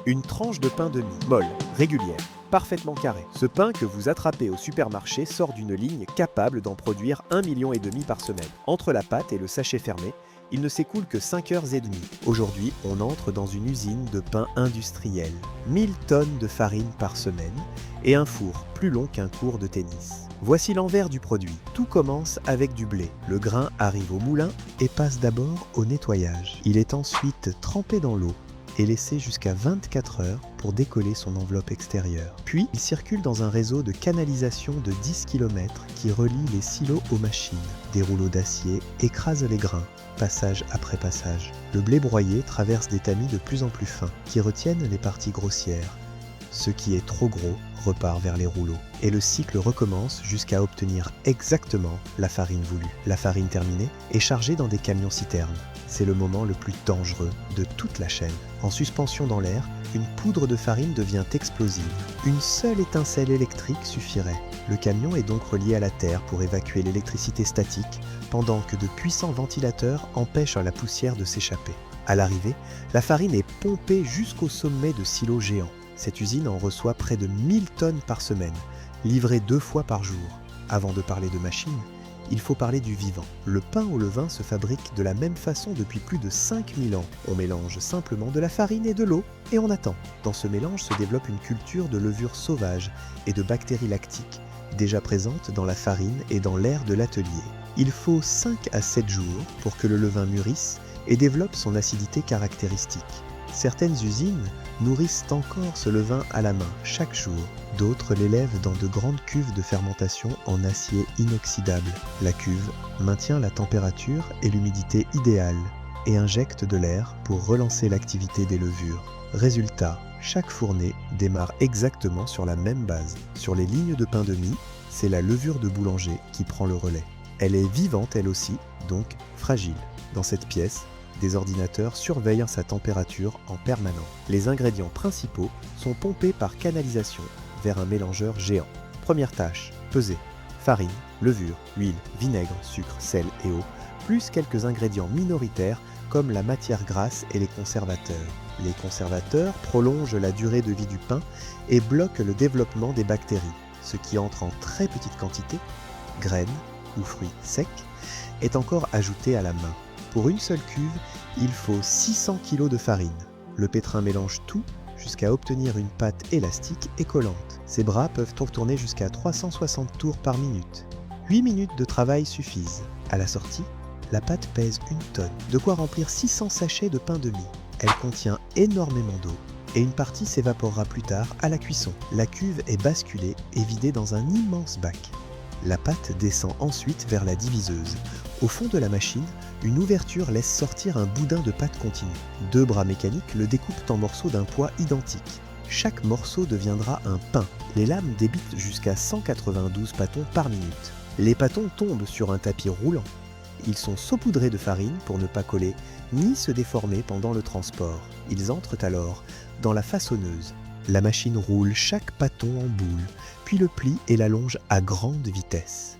Une tranche de pain de mie, molle, régulière, parfaitement carrée. Ce pain que vous attrapez au supermarché sort d'une ligne capable d'en produire 1,5 million par semaine. Entre la pâte et le sachet fermé, il ne s'écoule que 5 heures et demie. Aujourd'hui, on entre dans une usine de pain industriel. 1000 tonnes de farine par semaine et un four plus long qu'un court de tennis. Voici l'envers du produit. Tout commence avec du blé. Le grain arrive au moulin et passe d'abord au nettoyage. Il est ensuite trempé dans l'eau et laissé jusqu'à 24 heures pour décoller son enveloppe extérieure. Puis, il circule dans un réseau de canalisation de 10 km qui relie les silos aux machines. Des rouleaux d'acier écrasent les grains, passage après passage. Le blé broyé traverse des tamis de plus en plus fins qui retiennent les parties grossières. Ce qui est trop gros repart vers les rouleaux. Et le cycle recommence jusqu'à obtenir exactement la farine voulue. La farine terminée est chargée dans des camions-citernes. C'est le moment le plus dangereux de toute la chaîne. En suspension dans l'air, une poudre de farine devient explosive. Une seule étincelle électrique suffirait. Le camion est donc relié à la terre pour évacuer l'électricité statique, pendant que de puissants ventilateurs empêchent la poussière de s'échapper. À l'arrivée, la farine est pompée jusqu'au sommet de silos géants. Cette usine en reçoit près de 1000 tonnes par semaine, livrées 2 fois par jour. Avant de parler de machines, il faut parler du vivant. Le pain au levain se fabrique de la même façon depuis plus de 5000 ans. On mélange simplement de la farine et de l'eau et on attend. Dans ce mélange se développe une culture de levure sauvage et de bactéries lactiques, déjà présentes dans la farine et dans l'air de l'atelier. Il faut 5 à 7 jours pour que le levain mûrisse et développe son acidité caractéristique. Certaines usines nourrissent encore ce levain à la main chaque jour. D'autres l'élèvent dans de grandes cuves de fermentation en acier inoxydable. La cuve maintient la température et l'humidité idéales et injecte de l'air pour relancer l'activité des levures. Résultat, chaque fournée démarre exactement sur la même base. Sur les lignes de pain de mie, c'est la levure de boulanger qui prend le relais. Elle est vivante elle aussi, donc fragile. Dans cette pièce, des ordinateurs surveillent sa température en permanence. Les ingrédients principaux sont pompés par canalisation vers un mélangeur géant. Première tâche, peser. Farine, levure, huile, vinaigre, sucre, sel et eau, plus quelques ingrédients minoritaires comme la matière grasse et les conservateurs. Les conservateurs prolongent la durée de vie du pain et bloquent le développement des bactéries. Ce qui entre en très petite quantité, graines ou fruits secs, est encore ajouté à la main. Pour une seule cuve, il faut 600 kg de farine. Le pétrin mélange tout jusqu'à obtenir une pâte élastique et collante. Ses bras peuvent tourner jusqu'à 360 tours par minute. 8 minutes de travail suffisent. À la sortie, la pâte pèse 1 tonne, de quoi remplir 600 sachets de pain de mie. Elle contient énormément d'eau et une partie s'évaporera plus tard à la cuisson. La cuve est basculée et vidée dans un immense bac. La pâte descend ensuite vers la diviseuse. Au fond de la machine, une ouverture laisse sortir un boudin de pâte continue. 2 bras mécaniques le découpent en morceaux d'un poids identique. Chaque morceau deviendra un pain. Les lames débitent jusqu'à 192 pâtons par minute. Les pâtons tombent sur un tapis roulant. Ils sont saupoudrés de farine pour ne pas coller ni se déformer pendant le transport. Ils entrent alors dans la façonneuse. La machine roule chaque pâton en boule, puis le plie et l'allonge à grande vitesse.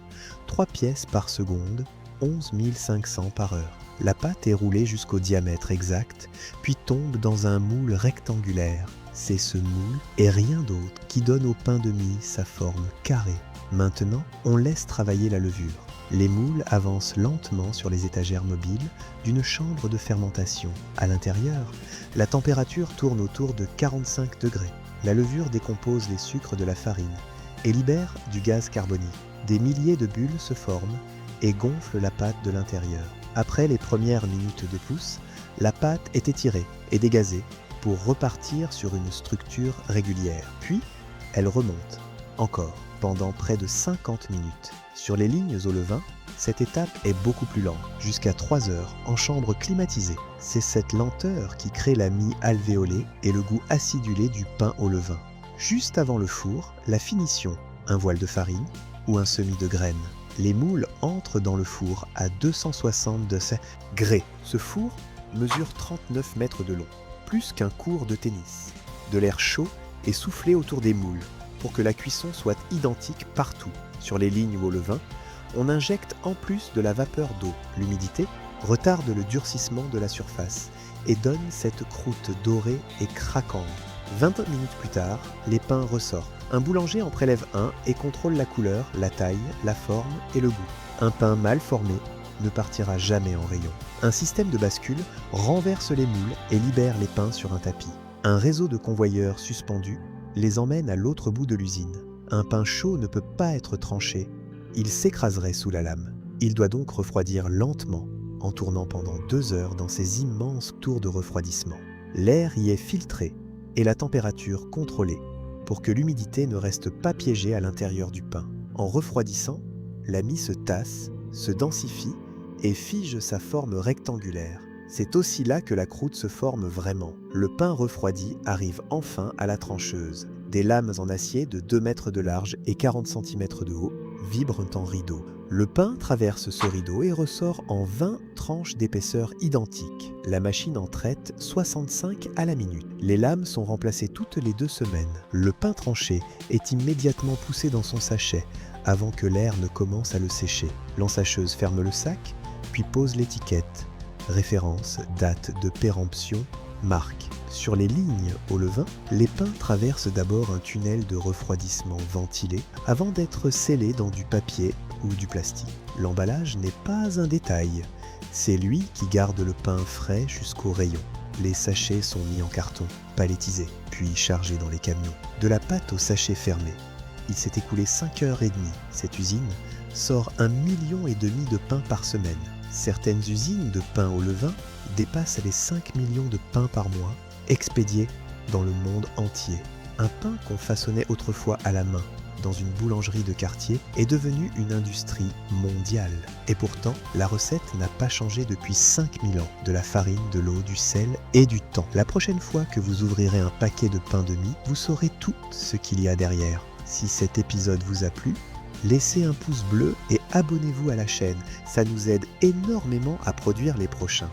3 pièces par seconde, 11 500 par heure. La pâte est roulée jusqu'au diamètre exact, puis tombe dans un moule rectangulaire. C'est ce moule et rien d'autre qui donne au pain de mie sa forme carrée. Maintenant, on laisse travailler la levure. Les moules avancent lentement sur les étagères mobiles d'une chambre de fermentation. À l'intérieur, la température tourne autour de 45 degrés. La levure décompose les sucres de la farine et libère du gaz carbonique. Des milliers de bulles se forment et gonflent la pâte de l'intérieur. Après les premières minutes de pousse, la pâte est étirée et dégazée pour repartir sur une structure régulière. Puis, elle remonte, encore, pendant près de 50 minutes. Sur les lignes au levain, cette étape est beaucoup plus lente, jusqu'à 3 heures en chambre climatisée. C'est cette lenteur qui crée la mie alvéolée et le goût acidulé du pain au levain. Juste avant le four, la finition, un voile de farine ou un semis de graines. Les moules entrent dans le four à 260 degrés. Ce four mesure 39 mètres de long, plus qu'un court de tennis. De l'air chaud est soufflé autour des moules pour que la cuisson soit identique partout. Sur les lignes ou au levain, on injecte en plus de la vapeur d'eau. L'humidité retarde le durcissement de la surface et donne cette croûte dorée et craquante. 20 minutes plus tard, les pains ressortent. Un boulanger en prélève un et contrôle la couleur, la taille, la forme et le goût. Un pain mal formé ne partira jamais en rayon. Un système de bascule renverse les moules et libère les pains sur un tapis. Un réseau de convoyeurs suspendus les emmène à l'autre bout de l'usine. Un pain chaud ne peut pas être tranché, il s'écraserait sous la lame. Il doit donc refroidir lentement en tournant pendant 2 heures dans ces immenses tours de refroidissement. L'air y est filtré et la température contrôlée pour que l'humidité ne reste pas piégée à l'intérieur du pain. En refroidissant, la mie se tasse, se densifie et fige sa forme rectangulaire. C'est aussi là que la croûte se forme vraiment. Le pain refroidi arrive enfin à la trancheuse. Des lames en acier de 2 mètres de large et 40 cm de haut vibrent en rideau. Le pain traverse ce rideau et ressort en 20 tranches d'épaisseur identiques. La machine en traite 65 à la minute. Les lames sont remplacées toutes les 2 semaines. Le pain tranché est immédiatement poussé dans son sachet avant que l'air ne commence à le sécher. L'ensacheuse ferme le sac, puis pose l'étiquette. Référence, date de péremption, marque. Sur les lignes au levain, les pains traversent d'abord un tunnel de refroidissement ventilé avant d'être scellés dans du papier ou du plastique. L'emballage n'est pas un détail. C'est lui qui garde le pain frais jusqu'au rayon. Les sachets sont mis en carton, palettisés, puis chargés dans les camions. De la pâte au sachet fermé. Il s'est écoulé 5h30. Cette usine sort 1,5 million de pains par semaine. Certaines usines de pain au levain dépassent les 5 millions de pains par mois, expédiés dans le monde entier. Un pain qu'on façonnait autrefois à la main dans une boulangerie de quartier est devenu une industrie mondiale. Et pourtant, la recette n'a pas changé depuis 5000 ans. De la farine, de l'eau, du sel et du temps. La prochaine fois que vous ouvrirez un paquet de pain de mie, vous saurez tout ce qu'il y a derrière. Si cet épisode vous a plu, laissez un pouce bleu et abonnez-vous à la chaîne. Ça nous aide énormément à produire les prochains.